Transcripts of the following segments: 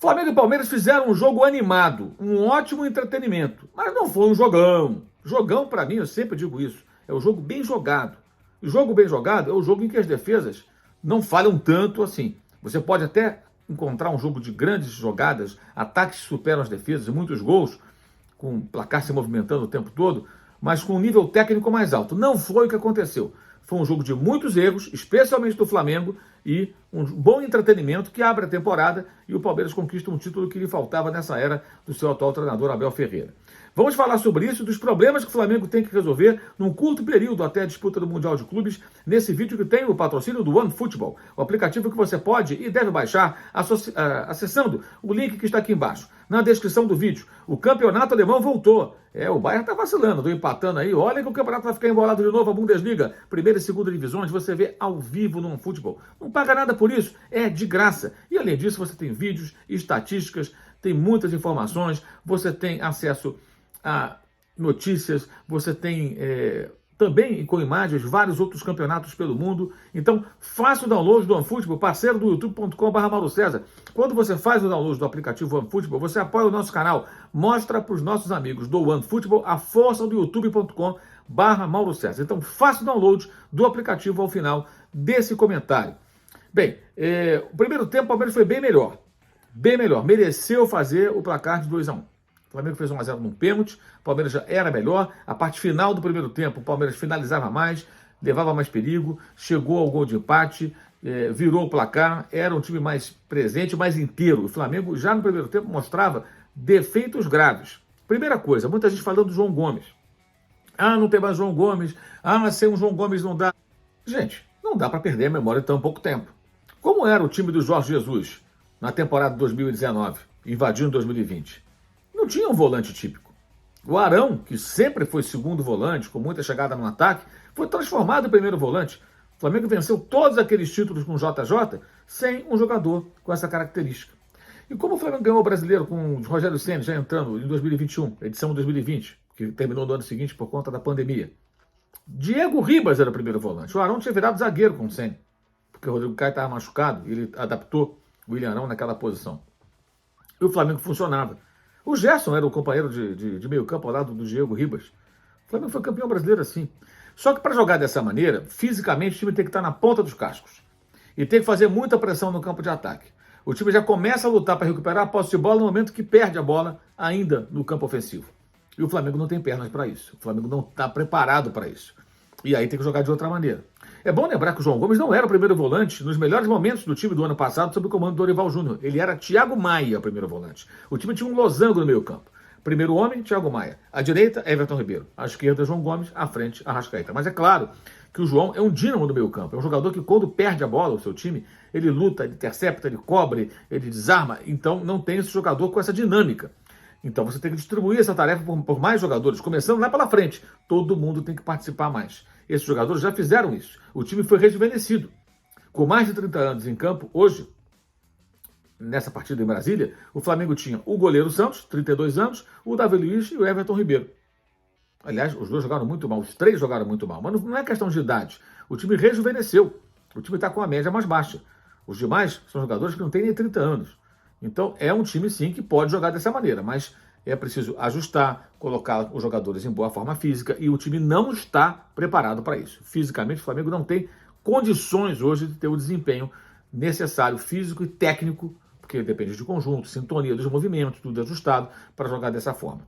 Flamengo e Palmeiras fizeram um jogo animado, um ótimo entretenimento, mas não foi um jogão. Jogão, para mim, eu sempre digo isso, é um jogo bem jogado. E jogo bem jogado é o jogo em que as defesas não falham tanto assim. Você pode até encontrar um jogo de grandes jogadas, ataques que superam as defesas, muitos gols, com o placar se movimentando o tempo todo, mas com um nível técnico mais alto. Não foi o que aconteceu. Foi um jogo de muitos erros, especialmente do Flamengo, e um bom entretenimento que abre a temporada e o Palmeiras conquista um título que lhe faltava nessa era do seu atual treinador Abel Ferreira. Vamos falar sobre isso e dos problemas que o Flamengo tem que resolver num curto período até a disputa do Mundial de Clubes, nesse vídeo que tem o patrocínio do OneFootball, o aplicativo que você pode e deve baixar acessando o link que está aqui embaixo. Na descrição do vídeo, o campeonato alemão voltou. O Bayern está vacilando, estou empatando aí. Olha que o campeonato vai ficar embolado de novo, a Bundesliga, primeira e segunda divisões, você vê ao vivo no OneFootball. Não paga nada por isso, é de graça. E além disso, você tem vídeos, estatísticas, tem muitas informações, você tem acesso a notícias, você tem também com imagens vários outros campeonatos pelo mundo. Então faça o download do OneFootball, parceiro do youtube.com/MauroCésar. Quando você faz o download do aplicativo OneFootball, você apoia o nosso canal, mostra para os nossos amigos do OneFootball a força do youtube.com/MauroCésar. Então faça o download do aplicativo ao final desse comentário. Bem, o primeiro tempo o Palmeiras foi bem melhor, mereceu fazer o placar de 2-1. O Flamengo fez 1-0 num pênalti, o Palmeiras já era melhor. A parte final do primeiro tempo, o Palmeiras finalizava mais, levava mais perigo, chegou ao gol de empate, virou o placar, era um time mais presente, mais inteiro. O Flamengo já no primeiro tempo mostrava defeitos graves. Primeira coisa, muita gente falando do João Gomes. Não tem mais João Gomes, sem um João Gomes não dá. Gente, não dá para perder a memória em tão pouco tempo. Como era o time do Jorge Jesus na temporada de 2019, invadindo 2020? Não tinha um volante típico. O Arão, que sempre foi segundo volante, com muita chegada no ataque, foi transformado em primeiro volante. O Flamengo venceu todos aqueles títulos com o JJ sem um jogador com essa característica. E como o Flamengo ganhou o Brasileiro com o Rogério Ceni já entrando em 2021, edição 2020, que terminou no ano seguinte por conta da pandemia, Diego Ribas era o primeiro volante. O Arão tinha virado zagueiro com o Ceni, porque o Rodrigo Caio estava machucado e ele adaptou o William Arão naquela posição. E o Flamengo funcionava. O Gerson era o companheiro de meio campo ao lado do Diego Ribas. O Flamengo foi campeão brasileiro assim. Só que para jogar dessa maneira, fisicamente o time tem que estar na ponta dos cascos. E tem que fazer muita pressão no campo de ataque. O time já começa a lutar para recuperar a posse de bola no momento que perde a bola ainda no campo ofensivo. E o Flamengo não tem pernas para isso. O Flamengo não está preparado para isso. E aí tem que jogar de outra maneira. É bom lembrar que o João Gomes não era o primeiro volante nos melhores momentos do time do ano passado sob o comando do Dorival Júnior. Ele era Thiago Maia, o primeiro volante. O time tinha um losango no meio campo. Primeiro homem, Thiago Maia. À direita, Everton Ribeiro. À esquerda, João Gomes. À frente, Arrascaeta. Mas é claro que o João é um dínamo do meio campo. É um jogador que quando perde a bola, o seu time, ele luta, ele intercepta, ele cobre, ele desarma. Então não tem esse jogador com essa dinâmica. Então você tem que distribuir essa tarefa por mais jogadores, começando lá pela frente. Todo mundo tem que participar mais. Esses jogadores já fizeram isso. O time foi rejuvenescido. Com mais de 30 anos em campo, hoje, nessa partida em Brasília, o Flamengo tinha o goleiro Santos, 32 anos, o Davi Luiz e o Everton Ribeiro. Aliás, os dois jogaram muito mal, os três jogaram muito mal. Mas não é questão de idade. O time rejuvenesceu. O time está com a média mais baixa. Os demais são jogadores que não têm nem 30 anos. Então, é um time, sim, que pode jogar dessa maneira, mas é preciso ajustar, colocar os jogadores em boa forma física e o time não está preparado para isso. Fisicamente, o Flamengo não tem condições hoje de ter o desempenho necessário, físico e técnico, porque depende de conjunto, sintonia dos movimentos, tudo ajustado para jogar dessa forma.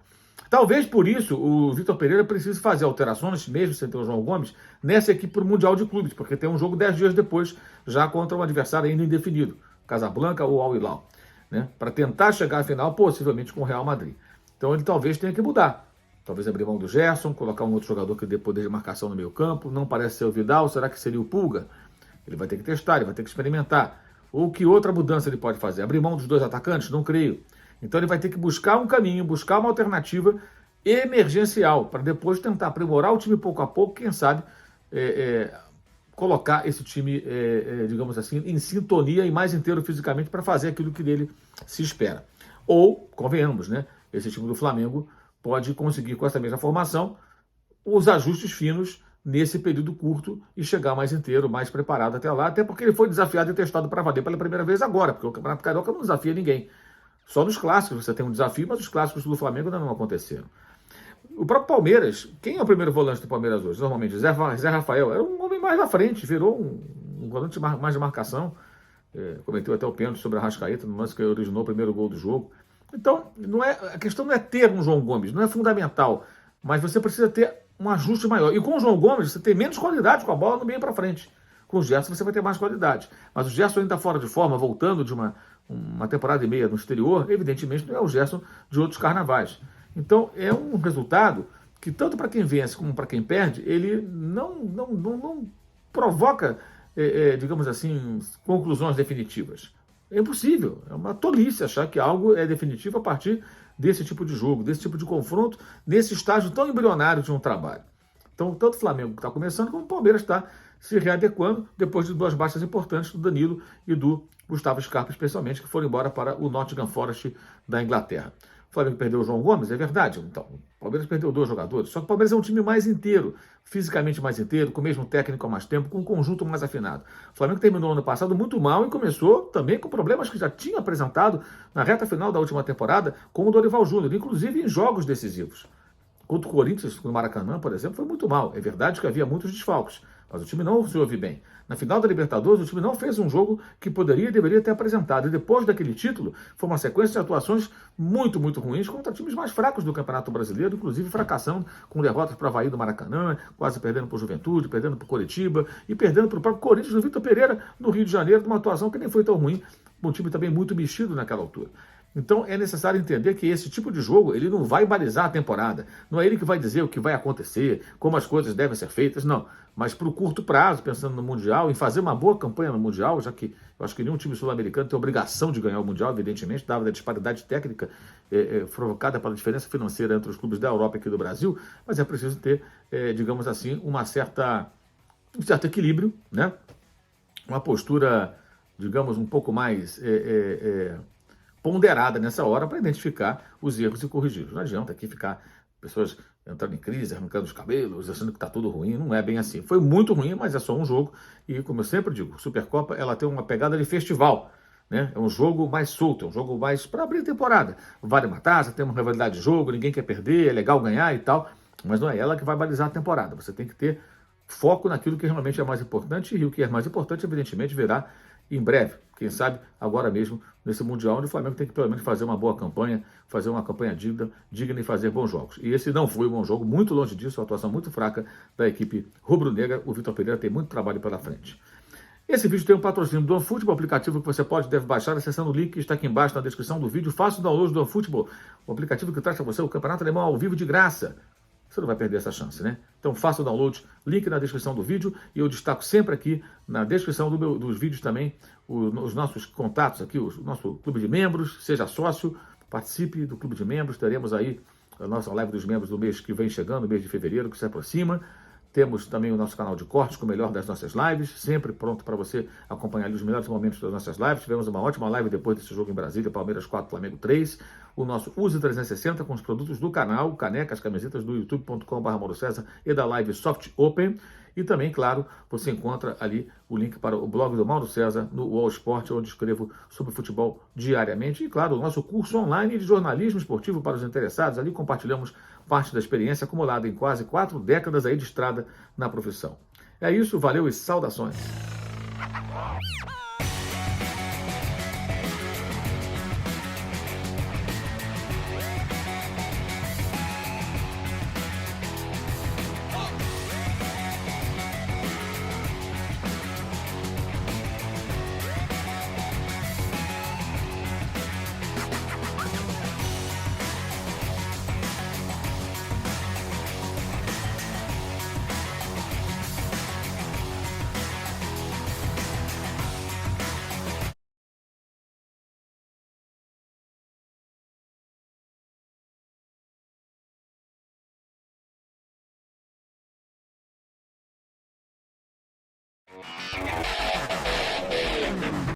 Talvez por isso o Vitor Pereira precise fazer alterações, mesmo sem ter o João Gomes, nessa equipe para o Mundial de Clubes, porque tem um jogo 10 dias depois, já contra um adversário ainda indefinido, Casablanca ou Al Hilal, né? Para tentar chegar à final, possivelmente com o Real Madrid. Então ele talvez tenha que mudar. Talvez abrir mão do Gerson, colocar um outro jogador que dê poder de marcação no meio campo. Não parece ser o Vidal, será que seria o Pulga? Ele vai ter que testar, ele vai ter que experimentar. Ou que outra mudança ele pode fazer? Abrir mão dos dois atacantes? Não creio. Então ele vai ter que buscar um caminho, buscar uma alternativa emergencial, para depois tentar aprimorar o time pouco a pouco, quem sabe colocar esse time, digamos assim, em sintonia e mais inteiro fisicamente para fazer aquilo que dele se espera. Ou, convenhamos, né? Esse time do Flamengo pode conseguir, com essa mesma formação, os ajustes finos nesse período curto e chegar mais inteiro, mais preparado até lá, até porque ele foi desafiado e testado para valer pela primeira vez agora, porque o Campeonato Carioca não desafia ninguém. Só nos clássicos você tem um desafio, mas os clássicos do Flamengo ainda não aconteceram. O próprio Palmeiras, quem é o primeiro volante do Palmeiras hoje? Normalmente, Zé Rafael, era um homem mais à frente, virou um volante mais de marcação, cometeu até o pênalti sobre a Arrascaeta, no lance que originou o primeiro gol do jogo. Então, a questão não é ter um João Gomes, não é fundamental, mas você precisa ter um ajuste maior. E com o João Gomes, você tem menos qualidade com a bola no meio para frente. Com o Gerson, você vai ter mais qualidade. Mas o Gerson ainda está fora de forma, voltando de uma temporada e meia no exterior, evidentemente não é o Gerson de outros carnavais. Então, é um resultado que, tanto para quem vence como para quem perde, ele não provoca, digamos assim, conclusões definitivas. É impossível, é uma tolice achar que algo é definitivo a partir desse tipo de jogo, desse tipo de confronto, nesse estágio tão embrionário de um trabalho. Então, tanto o Flamengo está começando, como o Palmeiras está se readequando depois de duas baixas importantes do Danilo e do Gustavo Scarpa, especialmente, que foram embora para o Nottingham Forest da Inglaterra. O Flamengo perdeu o João Gomes, é verdade. Então, o Palmeiras perdeu 2 jogadores. Só que o Palmeiras é um time mais inteiro, fisicamente mais inteiro, com o mesmo técnico há mais tempo, com um conjunto mais afinado. O Flamengo terminou ano passado muito mal e começou também com problemas que já tinha apresentado na reta final da última temporada com o Dorival Júnior, inclusive em jogos decisivos. Contra o Corinthians, no Maracanã, por exemplo, foi muito mal. É verdade que havia muitos desfalques, mas o time não se ouve bem. Na final da Libertadores, o time não fez um jogo que poderia e deveria ter apresentado. E depois daquele título, foi uma sequência de atuações muito, muito ruins contra times mais fracos do Campeonato Brasileiro, inclusive fracassando com derrotas para o Avaí do Maracanã, quase perdendo para o Juventude, perdendo para o Coritiba e perdendo para o próprio Corinthians do Vitor Pereira, no Rio de Janeiro, de uma atuação que nem foi tão ruim, um time também muito mexido naquela altura. Então é necessário entender que esse tipo de jogo ele não vai balizar a temporada. Não é ele que vai dizer o que vai acontecer, como as coisas devem ser feitas, não. Mas para o curto prazo, pensando no Mundial, em fazer uma boa campanha no Mundial, já que eu acho que nenhum time sul-americano tem obrigação de ganhar o Mundial, evidentemente, dada a disparidade técnica provocada pela diferença financeira entre os clubes da Europa e aqui do Brasil, mas é preciso ter, digamos assim, um certo equilíbrio, né? Uma postura, digamos, um pouco mais ponderada nessa hora para identificar os erros e corrigi-los. Não adianta aqui ficar pessoas entrando em crise, arrancando os cabelos, achando que está tudo ruim. Não é bem assim. Foi muito ruim, mas é só um jogo. E, como eu sempre digo, Supercopa ela tem uma pegada de festival. Né? É um jogo mais solto, é um jogo mais para abrir a temporada. Vale uma taça, tem uma rivalidade de jogo, ninguém quer perder, é legal ganhar e tal. Mas não é ela que vai balizar a temporada. Você tem que ter foco naquilo que realmente é mais importante. E o que é mais importante, evidentemente, virá em breve, quem sabe agora mesmo, nesse Mundial, onde o Flamengo tem que pelo menos fazer uma boa campanha, fazer uma campanha digna e fazer bons jogos. E esse não foi um bom jogo, muito longe disso, uma atuação muito fraca da equipe rubro-negra. O Vitor Pereira tem muito trabalho pela frente. Esse vídeo tem um patrocínio do OneFootball, aplicativo que você deve baixar acessando o link que está aqui embaixo na descrição do vídeo. Faça o download do OneFootball, o aplicativo que traz para você o Campeonato Alemão ao vivo de graça. Você não vai perder essa chance, né? Então faça o download, link na descrição do vídeo, e eu destaco sempre aqui na descrição dos vídeos também os nossos contatos aqui, o nosso clube de membros. Seja sócio, participe do clube de membros. Teremos aí a nossa live dos membros do mês que vem chegando, mês de fevereiro, que se aproxima. Temos também o nosso canal de cortes com o melhor das nossas lives, sempre pronto para você acompanhar os melhores momentos das nossas lives. Tivemos uma ótima live depois desse jogo em Brasília, Palmeiras 4, Flamengo 3. O nosso Use 360 com os produtos do canal, canecas, camisetas do youtube.com/Mauro César e da live Soft Open. E também, claro, você encontra ali o link para o blog do Mauro César no UOL Esporte, onde escrevo sobre futebol diariamente. E, claro, o nosso curso online de jornalismo esportivo para os interessados. Ali compartilhamos parte da experiência acumulada em quase 4 décadas aí de estrada na profissão. É isso, valeu e saudações!